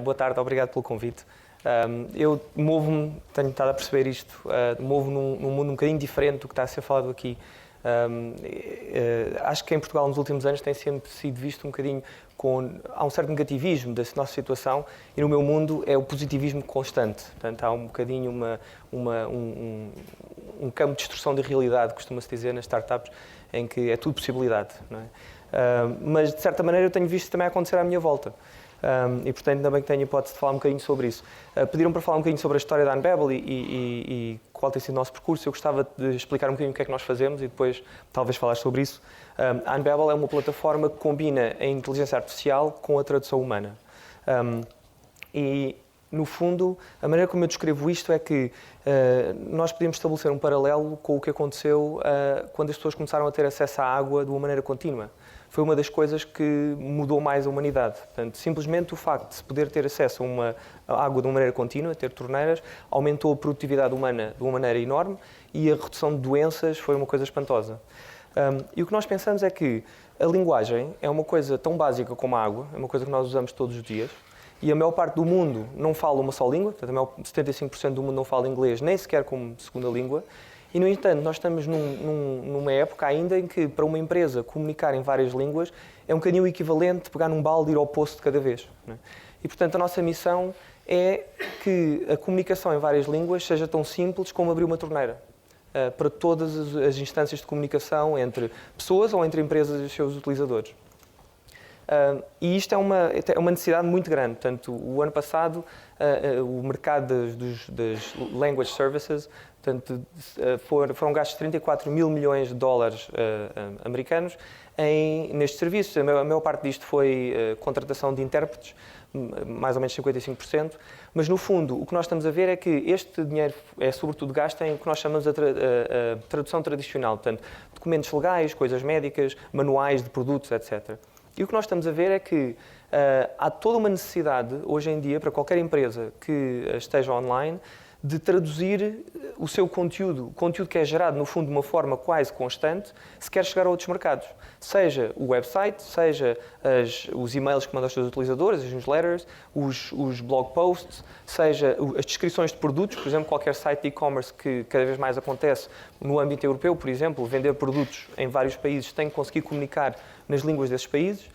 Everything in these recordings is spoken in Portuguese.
Boa tarde, obrigado pelo convite. Eu movo-me, tenho estado a perceber isto, movo num mundo um bocadinho diferente do que está a ser falado aqui. Acho que em Portugal nos últimos anos tem sempre sido visto um bocadinho há um certo negativismo da nossa situação e no meu mundo é o positivismo constante. Portanto, há um bocadinho um campo de destruição da realidade, costuma-se dizer nas startups, em que é tudo possibilidade, não é? Mas de certa maneira eu tenho visto também acontecer à minha volta. E portanto ainda bem que tenho a hipótese de falar um bocadinho sobre isso. Pediram para falar um bocadinho sobre a história da Unbabel e qual tem sido o nosso percurso. Eu gostava de explicar um bocadinho o que é que nós fazemos e depois talvez falar sobre isso. A Unbabel é uma plataforma que combina a inteligência artificial com a tradução humana. E no fundo, a maneira como eu descrevo isto é que nós podemos estabelecer um paralelo com o que aconteceu quando as pessoas começaram a ter acesso à água de uma maneira contínua. Foi uma das coisas que mudou mais a humanidade. Portanto, simplesmente o facto de se poder ter acesso a água de uma maneira contínua, ter torneiras, aumentou a produtividade humana de uma maneira enorme e a redução de doenças foi uma coisa espantosa. E o que nós pensamos é que a linguagem é uma coisa tão básica como a água, é uma coisa que nós usamos todos os dias, e a maior parte do mundo não fala uma só língua, portanto, 75% do mundo não fala inglês, nem sequer como segunda língua. E, no entanto, nós estamos numa época ainda em que, para uma empresa comunicar em várias línguas, é um bocadinho o equivalente de pegar num balde e ir ao poço de cada vez, não é? E, portanto, a nossa missão é que a comunicação em várias línguas seja tão simples como abrir uma torneira para todas as instâncias de comunicação entre pessoas ou entre empresas e os seus utilizadores. E isto é uma necessidade muito grande. Portanto, o ano passado, o mercado das language services, portanto, foram gastos 34 mil milhões de dólares americanos nestes serviços. A maior parte disto foi contratação de intérpretes, mais ou menos 55%, mas no fundo o que nós estamos a ver é que este dinheiro é sobretudo gasto em o que nós chamamos de tradução tradicional, portanto, documentos legais, coisas médicas, manuais de produtos, etc. E o que nós estamos a ver é que há toda uma necessidade, hoje em dia, para qualquer empresa que esteja online, de traduzir o seu conteúdo, o conteúdo que é gerado, no fundo, de uma forma quase constante, se quer chegar a outros mercados. Seja o website, seja os e-mails que mandam aos seus utilizadores, as newsletters, os blog posts, seja as descrições de produtos, por exemplo, qualquer site de e-commerce que cada vez mais acontece no âmbito europeu, por exemplo, vender produtos em vários países tem que conseguir comunicar nas línguas desses países,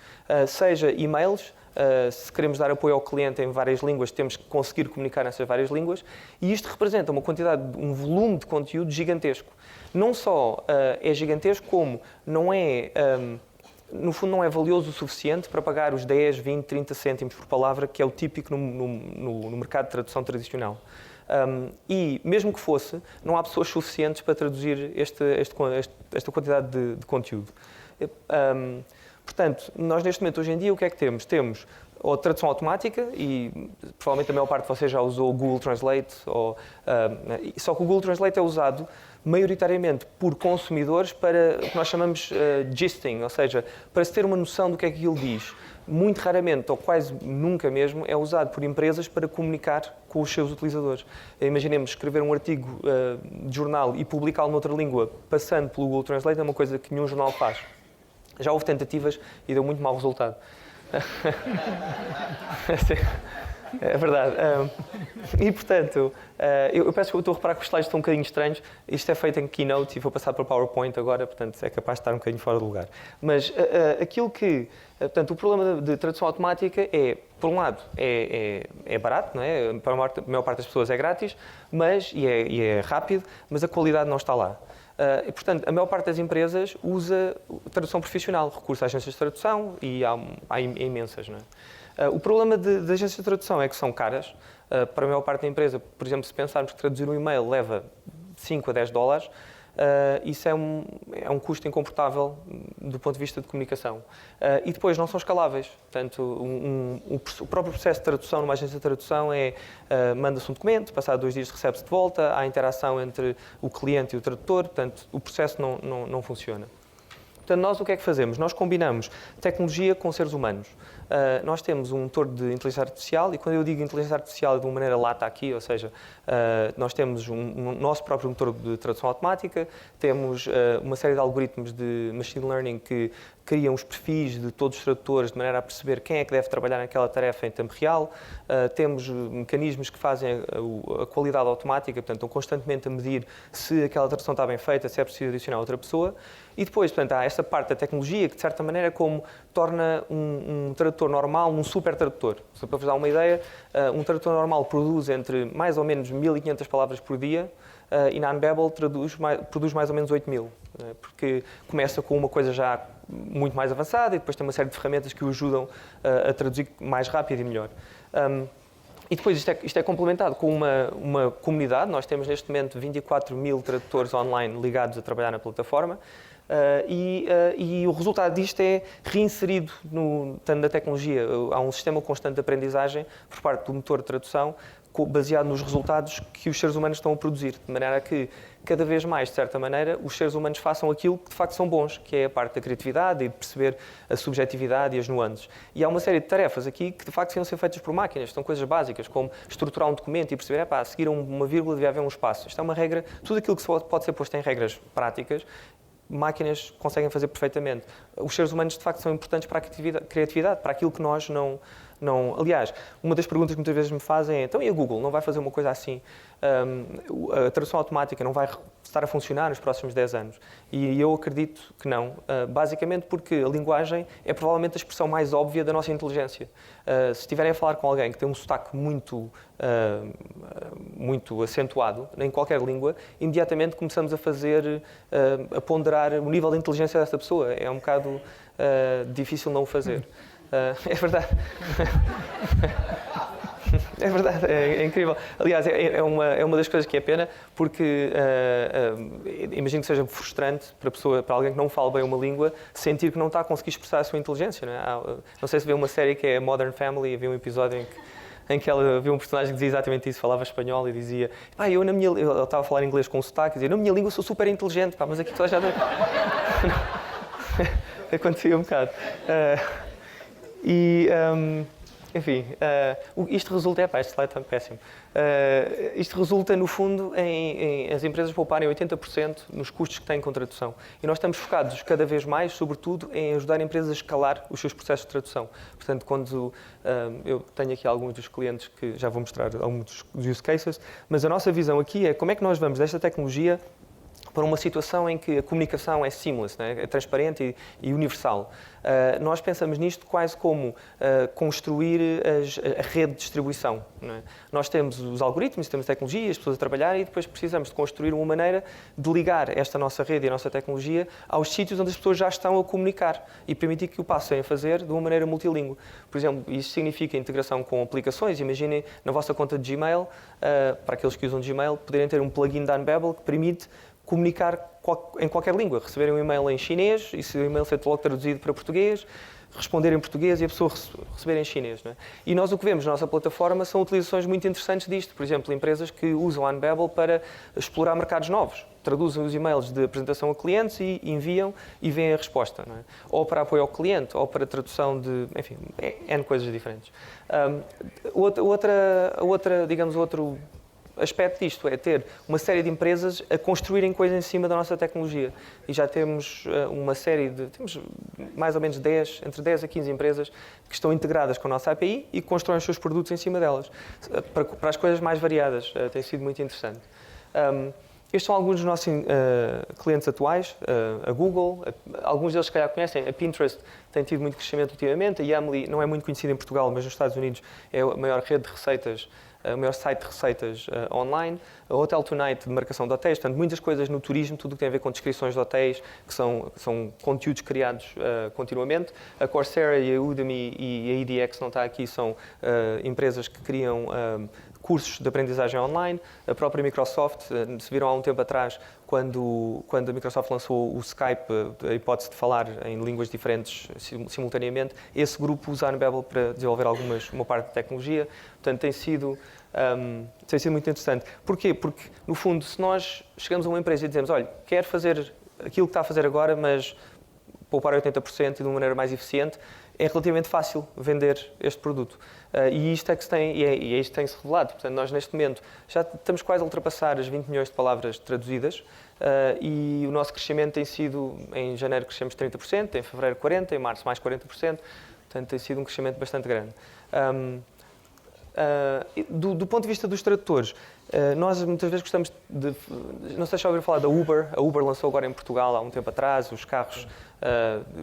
seja e-mails. Se queremos dar apoio ao cliente em várias línguas, temos que conseguir comunicar nessas várias línguas e isto representa um volume de conteúdo gigantesco. Não só é gigantesco, como no fundo não é valioso o suficiente para pagar os 10, 20, 30 cêntimos por palavra, que é o típico no mercado de tradução tradicional. E mesmo que fosse, não há pessoas suficientes para traduzir esta quantidade de conteúdo. Portanto, nós neste momento, hoje em dia, o que é que temos? Temos a tradução automática e provavelmente a maior parte de vocês já usou o Google Translate, só que o Google Translate é usado maioritariamente por consumidores para o que nós chamamos gisting, ou seja, para se ter uma noção do que é que ele diz. Muito raramente, ou quase nunca mesmo, é usado por empresas para comunicar com os seus utilizadores. Imaginemos escrever um artigo de jornal e publicá-lo noutra língua passando pelo Google Translate, é uma coisa que nenhum jornal faz. Já houve tentativas e deu muito mau resultado. É verdade. E, portanto, eu peço que eu estou a reparar que os slides estão um bocadinho estranhos. Isto é feito em Keynote e vou passar para o PowerPoint agora, portanto, é capaz de estar um bocadinho fora do lugar. Mas portanto, o problema de tradução automática é, por um lado, é barato, não é? Para a maior parte das pessoas é grátis, e é rápido, mas a qualidade não está lá. E, portanto, a maior parte das empresas usa tradução profissional, recurso a agências de tradução e há imensas, não é? O problema de agências de tradução é que são caras. Para a maior parte da empresa, por exemplo, se pensarmos que traduzir um e-mail leva 5 a 10 dólares, isso é um custo incomportável do ponto de vista de comunicação. E depois não são escaláveis. Portanto, o próprio processo de tradução numa agência de tradução manda-se um documento, passado 2 dias recebe-se de volta, há interação entre o cliente e o tradutor, portanto, o processo não funciona. Portanto, nós o que é que fazemos? Nós combinamos tecnologia com seres humanos. Nós temos um motor de inteligência artificial e quando eu digo inteligência artificial é de uma maneira lata aqui, ou seja, nós temos um nosso próprio motor de tradução automática, temos uma série de algoritmos de machine learning que criam os perfis de todos os tradutores de maneira a perceber quem é que deve trabalhar naquela tarefa em tempo real. Temos mecanismos que fazem a qualidade automática, portanto, estão constantemente a medir se aquela tradução está bem feita, se é preciso adicionar outra pessoa. E depois, portanto, há esta parte da tecnologia que, de certa maneira, como torna um tradutor normal um super tradutor. Só para vos dar uma ideia, um tradutor normal produz entre mais ou menos 1.500 palavras por dia, e na Unbabel produz mais ou menos 8.000, porque começa com uma coisa já muito mais avançada e depois tem uma série de ferramentas que o ajudam a traduzir mais rápido e melhor. E depois isto é complementado com uma comunidade. Nós temos neste momento 24.000 tradutores online ligados a trabalhar na plataforma. E o resultado disto é reinserido tanto na tecnologia. Há um sistema constante de aprendizagem por parte do motor de tradução, baseado nos resultados que os seres humanos estão a produzir, de maneira a que, cada vez mais, de certa maneira, os seres humanos façam aquilo que de facto são bons, que é a parte da criatividade e de perceber a subjetividade e as nuances. E há uma série de tarefas aqui que de facto iam ser feitas por máquinas, são coisas básicas, como estruturar um documento e perceber, a seguir uma vírgula devia haver um espaço. Isto é uma regra, tudo aquilo que pode ser posto em regras práticas, máquinas conseguem fazer perfeitamente. Os seres humanos, de facto, são importantes para a criatividade, para aquilo que nós não... Aliás, uma das perguntas que muitas vezes me fazem é: então, e a Google não vai fazer uma coisa assim? A tradução automática não vai estar a funcionar nos próximos 10 anos? E eu acredito que não, basicamente porque a linguagem é provavelmente a expressão mais óbvia da nossa inteligência. Se estiverem a falar com alguém que tem um sotaque muito acentuado em qualquer língua, imediatamente começamos a ponderar o nível de inteligência dessa pessoa. É um bocado difícil não o fazer. É verdade. É verdade, é incrível. Aliás, é uma das coisas que é pena, porque imagino que seja frustrante para alguém que não fala bem uma língua, sentir que não está a conseguir expressar a sua inteligência. Não é? Não sei se vê uma série que é Modern Family, e havia um episódio em que ela viu um personagem que dizia exatamente isso, falava espanhol e dizia: eu estava a falar inglês com sotaque, e dizia: na minha língua sou super inteligente, mas aqui toda já... Acontecia um bocado. Enfim, isto resulta... este slide está péssimo. Isto resulta, no fundo, em as empresas pouparem 80% nos custos que têm com tradução. E nós estamos focados cada vez mais, sobretudo, em ajudar empresas a escalar os seus processos de tradução. Portanto, quando eu tenho aqui alguns dos clientes que já vou mostrar alguns dos use cases, mas a nossa visão aqui é como é que nós vamos desta tecnologia para uma situação em que a comunicação é seamless, né? É transparente e universal. Nós pensamos nisto quase como construir a rede de distribuição. Não é? Nós temos os algoritmos, temos tecnologia, as pessoas a trabalhar, e depois precisamos de construir uma maneira de ligar esta nossa rede e a nossa tecnologia aos sítios onde as pessoas já estão a comunicar e permitir que o passem a fazer de uma maneira multilingüe. Por exemplo, isso significa integração com aplicações. Imaginem na vossa conta de Gmail, para aqueles que usam Gmail, poderem ter um plugin da Unbabel que permite comunicar em qualquer língua, receberem um e-mail em chinês e se o e-mail ser logo traduzido para português, responder em português e a pessoa receber em chinês. Não é? E nós o que vemos na nossa plataforma são utilizações muito interessantes disto. Por exemplo, empresas que usam a Unbabel para explorar mercados novos. Traduzem os e-mails de apresentação a clientes e enviam e veem a resposta. Não é? Ou para apoio ao cliente, ou para tradução de... Enfim, N coisas diferentes. Outro aspecto disto é ter uma série de empresas a construírem coisas em cima da nossa tecnologia. E já temos temos mais ou menos entre 10 a 15 empresas que estão integradas com a nossa API e que constroem os seus produtos em cima delas, para as coisas mais variadas. Tem sido muito interessante. Estes são alguns dos nossos clientes atuais, a Google, alguns deles se calhar conhecem, a Pinterest tem tido muito crescimento ultimamente, a Yamli não é muito conhecida em Portugal, mas nos Estados Unidos é a maior rede de receitas, o maior site de receitas online, a Hotel Tonight de marcação de hotéis, portanto, muitas coisas no turismo, tudo o que tem a ver com descrições de hotéis, que são conteúdos criados continuamente. A Coursera e a Udemy e a EDX não está aqui, são empresas que criam cursos de aprendizagem online. A própria Microsoft, se viram há um tempo atrás, quando a Microsoft lançou o Skype, a hipótese de falar em línguas diferentes simultaneamente, esse grupo usa a Unbabel para desenvolver uma parte de tecnologia. Portanto, tem sido muito interessante. Porquê? Porque, no fundo, se nós chegamos a uma empresa e dizemos: olha, quero fazer aquilo que está a fazer agora, mas poupar 80% e de uma maneira mais eficiente, é relativamente fácil vender este produto. E isto é que se tem, e é isto que tem-se revelado. Portanto, nós neste momento já estamos quase a ultrapassar as 20 milhões de palavras traduzidas e o nosso crescimento tem sido, em janeiro crescemos 30%, em fevereiro 40%, em março mais 40%, portanto tem sido um crescimento bastante grande. Do ponto de vista dos tradutores, nós muitas vezes gostamos de... Não sei se já ouviram falar da Uber. A Uber lançou agora em Portugal há um tempo atrás os carros,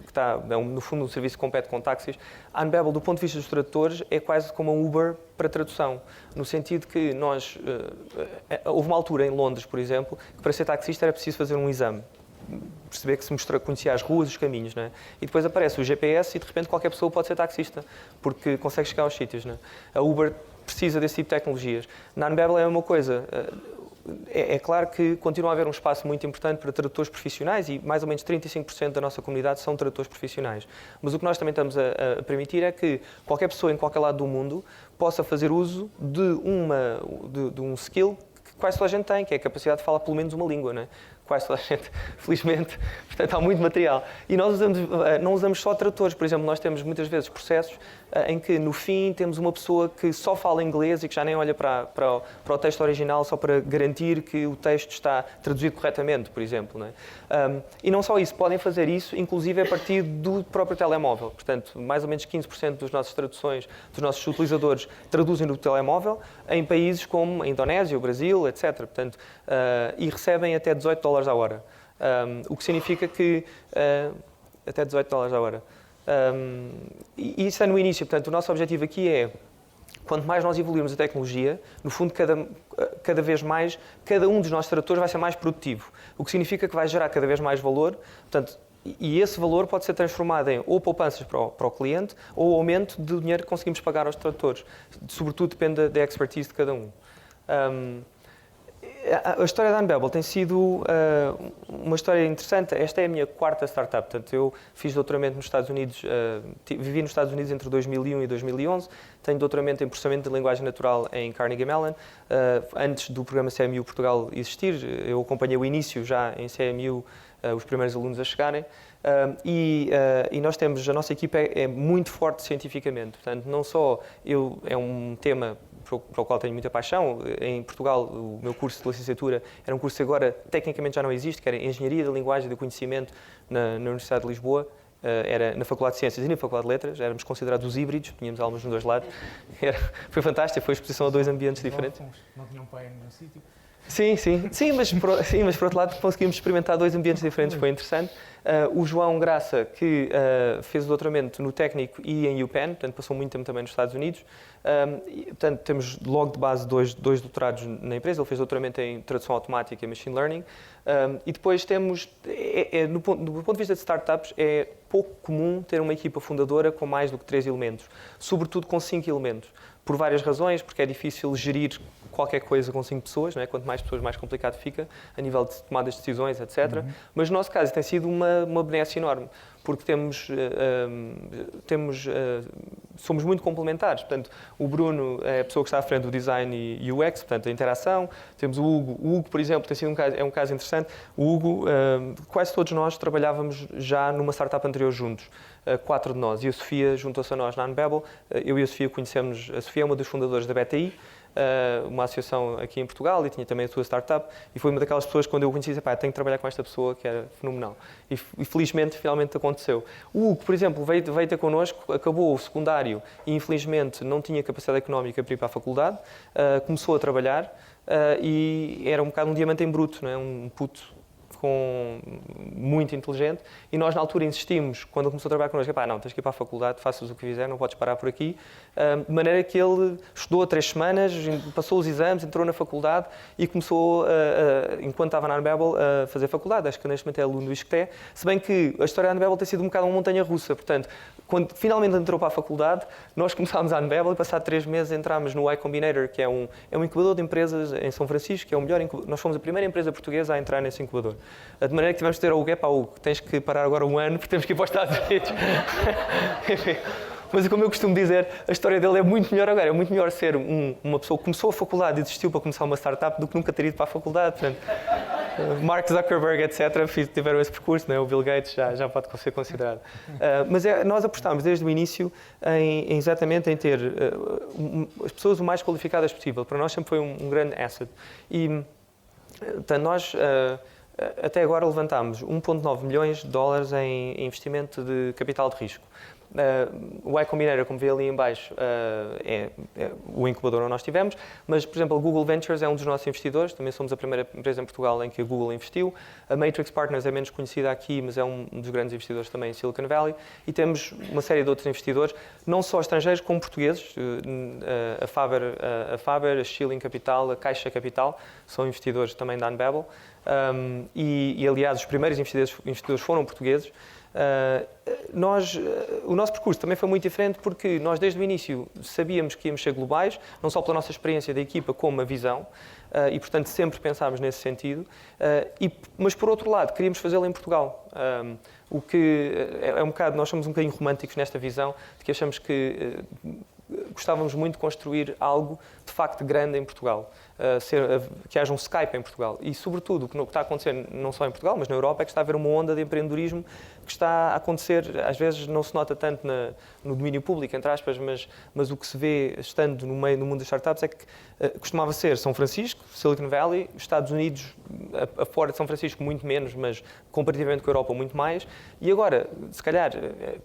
que está, no fundo, um serviço que compete com táxis. A Unbabel, do ponto de vista dos tradutores, é quase como um Uber para tradução, no sentido que nós... houve uma altura em Londres, por exemplo, que para ser taxista era preciso fazer um exame. Perceber que conhecia as ruas, os caminhos, não é? E depois aparece o GPS e de repente qualquer pessoa pode ser taxista, porque consegue chegar aos sítios, não é? A Uber precisa desse tipo de tecnologias. Na Unbabel é a mesma coisa. É claro que continua a haver um espaço muito importante para tradutores profissionais e mais ou menos 35% da nossa comunidade são tradutores profissionais. Mas o que nós também estamos a permitir é que qualquer pessoa em qualquer lado do mundo possa fazer uso de um skill que quase toda a gente tem, que é a capacidade de falar pelo menos uma língua, não é? Quase toda a gente, felizmente, portanto há muito material. E nós não usamos só tradutores, por exemplo, nós temos muitas vezes processos em que no fim temos uma pessoa que só fala inglês e que já nem olha para o texto original só para garantir que o texto está traduzido corretamente, por exemplo. Não é? E não só isso, podem fazer isso inclusive a partir do próprio telemóvel. Portanto, mais ou menos 15% das nossas traduções, dos nossos utilizadores, traduzem no telemóvel em países como a Indonésia, o Brasil, etc. Portanto, e recebem até $18 a hora. O que significa que... até $18 a hora. E isso é no início. Portanto, o nosso objetivo aqui é, quanto mais nós evoluirmos a tecnologia, no fundo, cada vez mais, cada um dos nossos tradutores vai ser mais produtivo. O que significa que vai gerar cada vez mais valor. Portanto, e esse valor pode ser transformado em ou poupanças para o cliente ou aumento do dinheiro que conseguimos pagar aos tradutores. Sobretudo depende da expertise de cada um. A história da Unbabel tem sido uma história interessante. Esta é a minha quarta startup. Portanto, eu fiz doutoramento nos Estados Unidos, vivi nos Estados Unidos entre 2001 e 2011. Tenho doutoramento em processamento de linguagem natural em Carnegie Mellon. Antes do programa CMU Portugal existir, eu acompanhei o início já em CMU, os primeiros alunos a chegarem. E nós temos, a nossa equipa é muito forte cientificamente. Portanto, não só é um tema para o qual tenho muita paixão. Em Portugal, o meu curso de licenciatura era um curso que agora tecnicamente já não existe, que era Engenharia da Linguagem e do Conhecimento na Universidade de Lisboa. Era na Faculdade de Ciências e na Faculdade de Letras. Éramos considerados os híbridos, tínhamos aulas nos dois lados. Foi fantástico, foi exposição a dois ambientes diferentes. Não tinham pai no sítio? Sim, mas por outro lado conseguimos experimentar dois ambientes diferentes, foi interessante. O João Graça, que fez o doutoramento no técnico e em UPenn, portanto passou muito tempo também nos Estados Unidos. Portanto, temos logo de base dois doutorados na empresa. Ele fez doutoramento em tradução automática e machine learning. E depois temos, do ponto de vista de startups, é pouco comum ter uma equipa fundadora com mais do que 3 elementos, sobretudo com 5 elementos. Por várias razões, porque é difícil gerir qualquer coisa com 5 pessoas, não é? Quanto mais pessoas, mais complicado fica, a nível de tomadas de decisões, etc. Mas no nosso caso tem sido uma benesse enorme, porque somos muito complementares. Portanto, o Bruno é a pessoa que está à frente do design e UX, portanto, a interação. Temos o Hugo. O Hugo, por exemplo, tem sido um caso interessante. O Hugo, quase todos nós trabalhávamos já numa startup anterior juntos. 4 de nós. E a Sofia juntou-se a nós na Unbabel. Eu e a Sofia conhecemos... A Sofia é uma dos fundadores da BTI, uma associação aqui em Portugal, e tinha também a sua startup, e foi uma daquelas pessoas que quando eu conheci, disse, tenho que trabalhar com esta pessoa, que era fenomenal. E felizmente, finalmente aconteceu. O Hugo, por exemplo, veio ter connosco, acabou o secundário e infelizmente não tinha capacidade económica para ir para a faculdade, começou a trabalhar e era um bocado um diamante em bruto, não é? Um puto muito inteligente, e nós na altura insistimos, quando ele começou a trabalhar connosco, não, tens que ir para a faculdade, faças o que fizer, não podes parar por aqui, de maneira que ele estudou 3 semanas, passou os exames, entrou na faculdade e começou, enquanto estava na Unbabel, a fazer faculdade. Acho que neste momento é aluno do ISCTE, se bem que a história da Unbabel tem sido um bocado uma montanha-russa. Portanto, quando finalmente entrou para a faculdade, nós começámos a Unbabel e passado 3 meses entrámos no Y Combinator, que é um incubador de empresas em São Francisco, que é o melhor incubador. Nós fomos a primeira empresa portuguesa a entrar nesse incubador. De maneira que tivemos de ter ao Hugo, Hugo, tens que parar agora um ano porque temos que ir para os Estados Unidos. Enfim, Mas como eu costumo dizer, a história dele é muito melhor agora. É muito melhor ser uma pessoa que começou a faculdade e desistiu para começar uma startup do que nunca ter ido para a faculdade. Portanto, Mark Zuckerberg, etc., tiveram esse percurso, não é? O Bill Gates já pode ser considerado. Mas nós apostámos desde o início exatamente em ter as pessoas o mais qualificadas possível. Para nós sempre foi um grande asset. E, portanto, nós até agora levantámos 1,9 milhões de dólares em investimento de capital de risco. O Y Combinator, como vê ali em baixo, é o incubador onde nós tivemos, mas, por exemplo, a Google Ventures é um dos nossos investidores, também somos a primeira empresa em Portugal em que a Google investiu. A Matrix Partners é menos conhecida aqui, mas é um dos grandes investidores também em Silicon Valley. E temos uma série de outros investidores, não só estrangeiros, como portugueses. A Faber, a Schilling Capital, a Caixa Capital, são investidores também da Unbabel. E, aliás, os primeiros investidores foram portugueses. O nosso percurso também foi muito diferente porque nós desde o início sabíamos que íamos ser globais, não só pela nossa experiência da equipa como a visão, e portanto sempre pensámos nesse sentido, mas por outro lado queríamos fazê-lo em Portugal, o que é um bocado, nós somos um bocadinho românticos nesta visão de que achamos que gostávamos muito de construir algo de facto grande em Portugal, que haja um Skype em Portugal. E, sobretudo, o que está a acontecer não só em Portugal, mas na Europa, é que está a haver uma onda de empreendedorismo que está a acontecer, às vezes não se nota tanto no domínio público, entre aspas, mas o que se vê estando no mundo das startups é que costumava ser São Francisco, Silicon Valley, Estados Unidos, fora de São Francisco muito menos, mas comparativamente com a Europa muito mais. E agora, se calhar,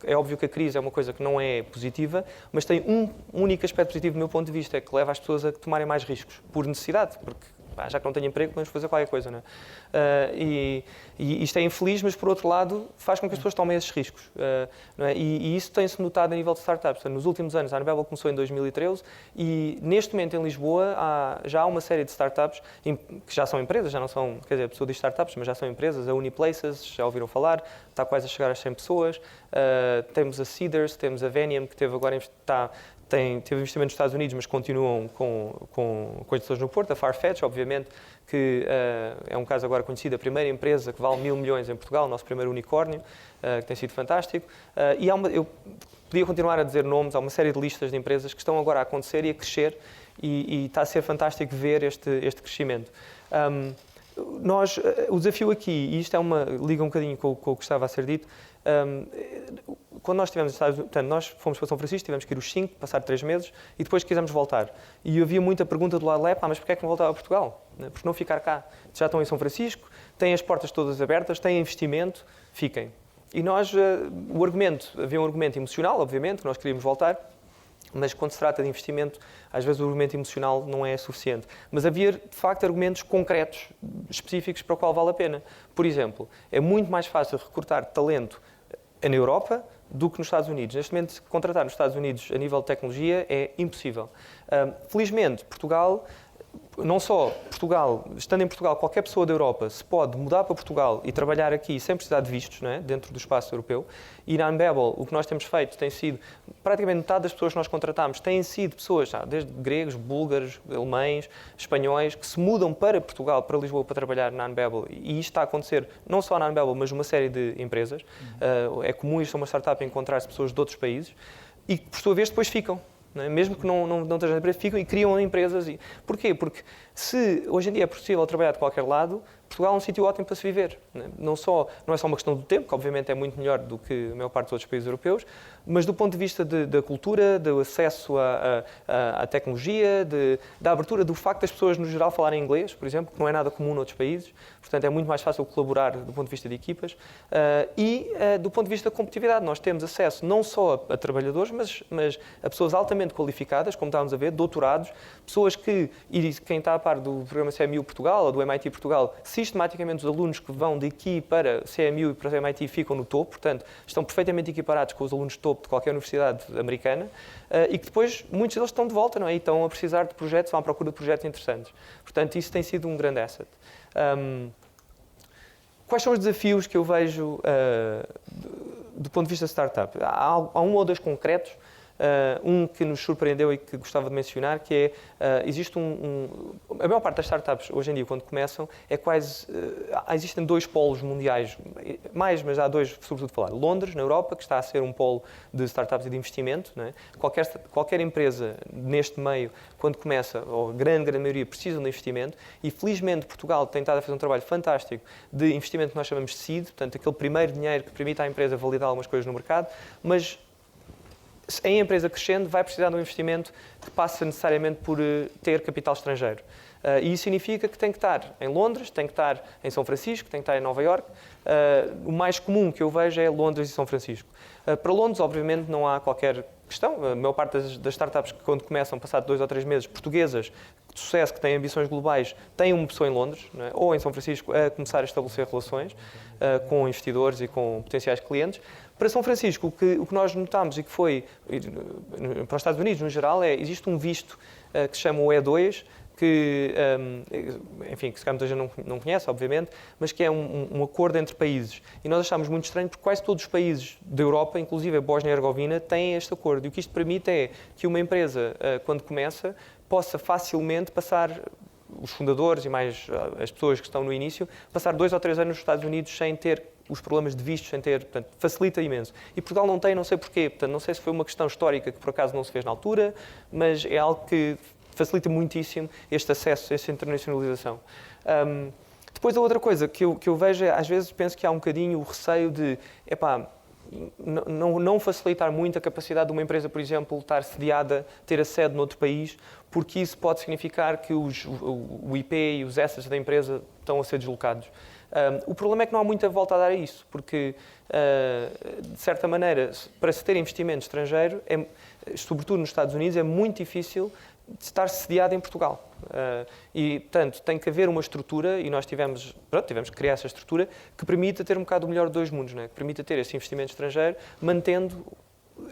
é óbvio que a crise é uma coisa que não é positiva, mas tem um único aspecto positivo do meu ponto de vista, é que leva as pessoas a tomarem mais riscos, por necessidade, porque já que não tenho emprego, podemos fazer qualquer coisa, não é? E isto é infeliz, mas por outro lado faz com que as pessoas tomem esses riscos, não é? E isso tem-se notado a nível de startups. Nos últimos anos, a Unbabel começou em 2013 e neste momento em Lisboa já há uma série de startups que já são empresas, já não são, quer dizer, a pessoa diz startups, mas já são empresas. A Uniplaces, já ouviram falar, está quase a chegar às 100 pessoas. Temos a Seeders, temos a Veniam, que teve agora teve investimento nos Estados Unidos, mas continuam com investidores no Porto. A Farfetch, obviamente, que é um caso agora conhecido, a primeira empresa que vale 1.000 milhões em Portugal, o nosso primeiro unicórnio, que tem sido fantástico. E eu podia continuar a dizer nomes, há uma série de listas de empresas que estão agora a acontecer e a crescer, e está a ser fantástico ver este crescimento. O desafio aqui, e isto liga um bocadinho com o que estava a ser dito, quando nós estivemos nos Estados Unidos, portanto, nós fomos para São Francisco, tivemos que ir os 5, passar 3 meses, e depois quisemos voltar. E havia muita pergunta do lado lá, mas porquê é que não voltava a Portugal? Porque não ficar cá? Já estão em São Francisco, têm as portas todas abertas, têm investimento, fiquem. E nós, havia um argumento emocional, obviamente, que nós queríamos voltar, mas quando se trata de investimento, às vezes o argumento emocional não é suficiente. Mas havia, de facto, argumentos concretos, específicos para o qual vale a pena. Por exemplo, é muito mais fácil recrutar talento na Europa do que nos Estados Unidos. Neste momento, contratar nos Estados Unidos a nível de tecnologia é impossível. Felizmente, Portugal, não só Portugal, estando em Portugal, qualquer pessoa da Europa se pode mudar para Portugal e trabalhar aqui sem precisar de vistos, não é? Dentro do espaço europeu. E na Unbabel, o que nós temos feito tem sido, praticamente metade das pessoas que nós contratamos têm sido pessoas, desde gregos, búlgaros, alemães, espanhóis, que se mudam para Portugal, para Lisboa, para trabalhar na Unbabel. E isto está a acontecer não só na Unbabel, mas numa série de empresas. É comum isto, uma startup, encontrar-se pessoas de outros países e que, por sua vez, depois ficam. Mesmo que não estejam empresas, ficam e criam empresas. Porquê? Porque se hoje em dia é possível trabalhar de qualquer lado, Portugal é um sítio ótimo para se viver. Não é só uma questão do tempo, que obviamente é muito melhor do que a maior parte dos outros países europeus, mas do ponto de vista da cultura, do acesso à tecnologia, da abertura, do facto das pessoas no geral falarem inglês, por exemplo, que não é nada comum noutros países. Portanto, é muito mais fácil colaborar do ponto de vista de equipas. E do ponto de vista da competitividade, nós temos acesso não só a trabalhadores, mas a pessoas altamente qualificadas, como estávamos a ver, doutorados, pessoas que, e quem está a par do programa CMU Portugal ou do MIT Portugal, sistematicamente os alunos que vão daqui para CMU e para o MIT ficam no topo, portanto, estão perfeitamente equiparados com os alunos de topo de qualquer universidade americana, e que depois muitos deles estão de volta, não é? E estão a precisar de projetos, vão à procura de projetos interessantes. Portanto, isso tem sido um grande asset. Quais são os desafios que eu vejo do ponto de vista de startup? Há um ou dois concretos. Um que nos surpreendeu e que gostava de mencionar, que é, existe a maior parte das startups, hoje em dia, quando começam, existem dois polos mundiais, mas há dois, sobretudo, falar. Londres, na Europa, que está a ser um polo de startups e de investimento. Não é? Qualquer empresa neste meio, quando começa, ou a grande maioria, precisam de investimento, e felizmente Portugal tem estado a fazer um trabalho fantástico de investimento que nós chamamos de seed, portanto, aquele primeiro dinheiro que permite à empresa validar algumas coisas no mercado, mas em empresa crescendo vai precisar de um investimento que passa necessariamente por ter capital estrangeiro. E isso significa que tem que estar em Londres, tem que estar em São Francisco, tem que estar em Nova Iorque. O mais comum que eu vejo é Londres e São Francisco. Para Londres, obviamente, não há qualquer questão. A maior parte das startups que, quando começam, passado 2 ou 3 meses, portuguesas, de sucesso, que têm ambições globais, têm uma pessoa em Londres, não é? Ou em São Francisco, a começar a estabelecer relações com investidores e com potenciais clientes. Para São Francisco, o que nós notámos e que foi, para os Estados Unidos no geral, existe um visto que se chama o E2, que, enfim, que se calhar muita gente não conhece, obviamente, mas que é um acordo entre países. E nós achámos muito estranho porque quase todos os países da Europa, inclusive a Bósnia e Herzegovina, têm este acordo. E o que isto permite é que uma empresa, quando começa, possa facilmente passar, os fundadores e mais as pessoas que estão no início, passar 2 ou 3 anos nos Estados Unidos sem ter os problemas de vistos, sem ter, portanto, facilita imenso. E Portugal não tem, não sei porquê, portanto, não sei se foi uma questão histórica que por acaso não se fez na altura, mas é algo que facilita muitíssimo este acesso, esta internacionalização. Depois a outra coisa que eu vejo é, às vezes penso que há um bocadinho o receio de, não facilitar muito a capacidade de uma empresa, por exemplo, estar sediada, ter a sede noutro país, porque isso pode significar que o IP e os assets da empresa estão a ser deslocados. O problema é que não há muita volta a dar a isso, porque, de certa maneira, para se ter investimento estrangeiro, sobretudo nos Estados Unidos, é muito difícil de estar sediado em Portugal. E, portanto, tem que haver uma estrutura, e nós tivemos que criar essa estrutura, que permita ter um bocado o melhor de dois mundos, não é? Que permita ter esse investimento estrangeiro, mantendo,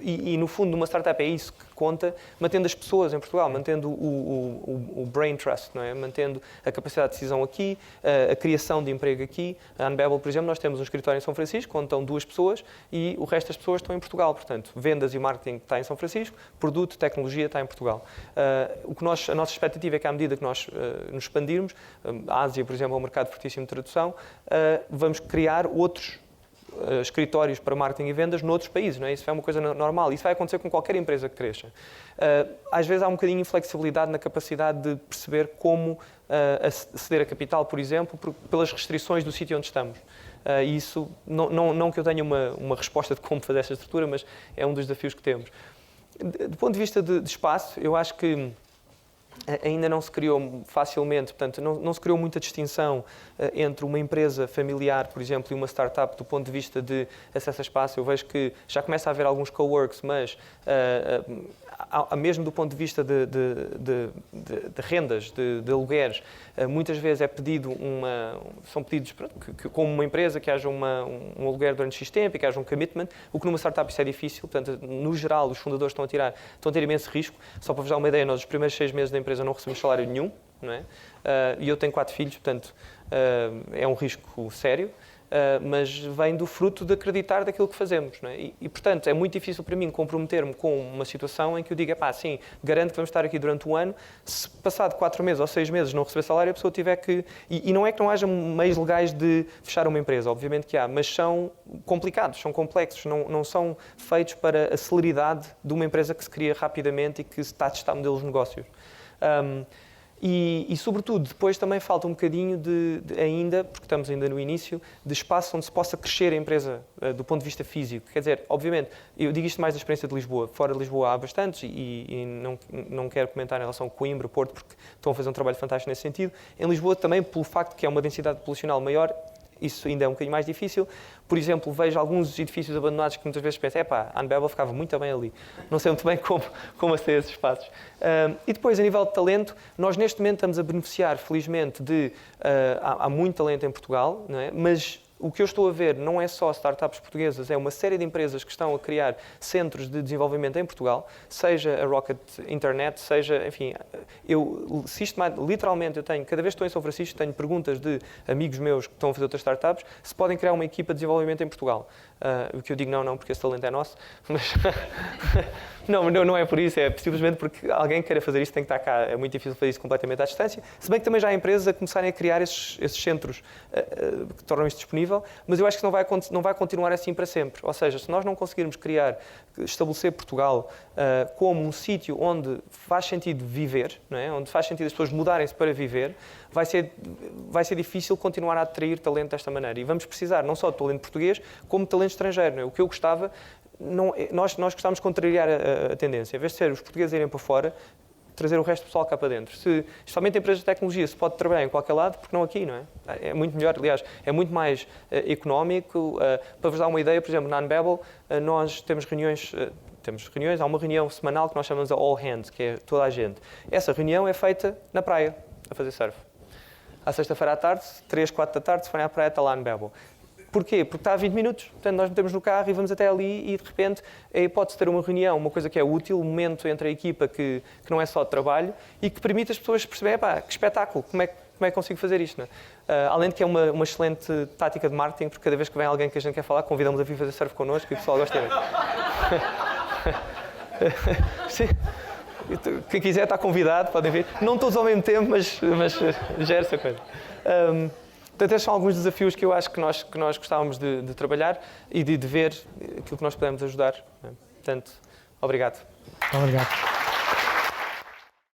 e no fundo, numa startup é isso que conta, mantendo as pessoas em Portugal, mantendo o brain trust, não é? Mantendo a capacidade de decisão aqui, a criação de emprego aqui. A Unbabel, por exemplo, nós temos um escritório em São Francisco, onde estão 2 pessoas e o resto das pessoas estão em Portugal. Portanto, vendas e marketing está em São Francisco, produto, tecnologia está em Portugal. A nossa expectativa é que, à medida que nós nos expandirmos, a Ásia, por exemplo, é um mercado fortíssimo de tradução, vamos criar outros escritórios para marketing e vendas noutros países, não é? Isso é uma coisa normal. Isso vai acontecer com qualquer empresa que cresça. Às vezes há um bocadinho de inflexibilidade na capacidade de perceber como aceder a capital, por exemplo, pelas restrições do sítio onde estamos. E isso, não que eu tenha uma resposta de como fazer esta estrutura, mas é um dos desafios que temos. Do ponto de vista de espaço, eu acho que ainda não se criou facilmente, portanto, não se criou muita distinção entre uma empresa familiar, por exemplo, e uma startup do ponto de vista de acesso a espaço. Eu vejo que já começa a haver alguns coworks, mas mesmo do ponto de vista de rendas, de alugueres, muitas vezes são pedidos como uma empresa que haja um aluguer durante X tempo e que haja um commitment, o que numa startup isso é difícil. Portanto, no geral, os fundadores estão a ter imenso risco. Só para vos dar uma ideia, nós os primeiros 6 meses da empresa não recebemos salário nenhum, não é? E eu tenho 4 filhos, portanto, é um risco sério. Mas vem do fruto de acreditar daquilo que fazemos, não é? E, portanto, é muito difícil para mim comprometer-me com uma situação em que eu diga, sim, garanto que vamos estar aqui durante um ano, se passado 4 meses ou 6 meses não receber salário, a pessoa tiver que... E não é que não haja meios legais de fechar uma empresa, obviamente que há, mas são complicados, são complexos, não são feitos para a celeridade de uma empresa que se cria rapidamente e que se está a testar modelos de negócios. E, sobretudo, depois também falta um bocadinho ainda, porque estamos ainda no início, de espaço onde se possa crescer a empresa do ponto de vista físico. Quer dizer, obviamente, eu digo isto mais da experiência de Lisboa. Fora de Lisboa há bastantes e não quero comentar em relação a Coimbra, Porto, porque estão a fazer um trabalho fantástico nesse sentido. Em Lisboa também, pelo facto de que é uma densidade populacional maior, isso ainda é um bocadinho mais difícil. Por exemplo, vejo alguns edifícios abandonados que muitas vezes penso, a Unbabel ficava muito bem ali. Não sei muito bem como aceder a esses espaços. E depois, a nível de talento, nós neste momento estamos a beneficiar, felizmente, há muito talento em Portugal, não é? Mas o que eu estou a ver não é só startups portuguesas, é uma série de empresas que estão a criar centros de desenvolvimento em Portugal, seja a Rocket Internet, seja, enfim, literalmente, cada vez que estou em São Francisco, tenho perguntas de amigos meus que estão a fazer outras startups, se podem criar uma equipa de desenvolvimento em Portugal. O que eu digo não, porque esse talento é nosso, Não é por isso, é simplesmente porque alguém que queira fazer isso tem que estar cá. É muito difícil fazer isso completamente à distância. Se bem que também já há empresas a começarem a criar esses centros que tornam isto disponível, mas eu acho que não vai continuar assim para sempre. Ou seja, se nós não conseguirmos estabelecer Portugal como um sítio onde faz sentido viver, não é? Onde faz sentido as pessoas mudarem-se para viver, vai ser difícil continuar a atrair talento desta maneira. E vamos precisar não só de talento português, como de talento estrangeiro. Não é? O que eu gostava, nós gostávamos de contrariar a tendência. Em vez de ser os portugueses irem para fora, trazer o resto do pessoal cá para dentro. Especialmente em empresas de tecnologia, se pode trabalhar em qualquer lado, porque não aqui, não é? É muito melhor, aliás, é muito mais económico. Para vos dar uma ideia, por exemplo, na Unbabel, nós temos reuniões, há uma reunião semanal que nós chamamos de All Hands, que é toda a gente. Essa reunião é feita na praia, a fazer surf. À sexta-feira à tarde, 3, 4 da tarde, se forem à praia, está lá a Unbabel. Porquê? Porque está a 20 minutos. Portanto, nós metemos no carro e vamos até ali e, de repente, é a hipótese de ter uma reunião, uma coisa que é útil, um momento entre a equipa que não é só de trabalho e que permite as pessoas perceberem, que espetáculo, como é que consigo fazer isto? Não é? Além de que é uma excelente tática de marketing, porque cada vez que vem alguém que a gente quer falar, convidamos a vir fazer surf connosco e o pessoal gosta muito. Sim. Quem quiser está convidado, podem vir. Não todos ao mesmo tempo, mas gera essa coisa. Portanto, estes são alguns desafios que eu acho que nós gostávamos de trabalhar e de ver aquilo que nós podemos ajudar. Portanto, obrigado. Obrigado.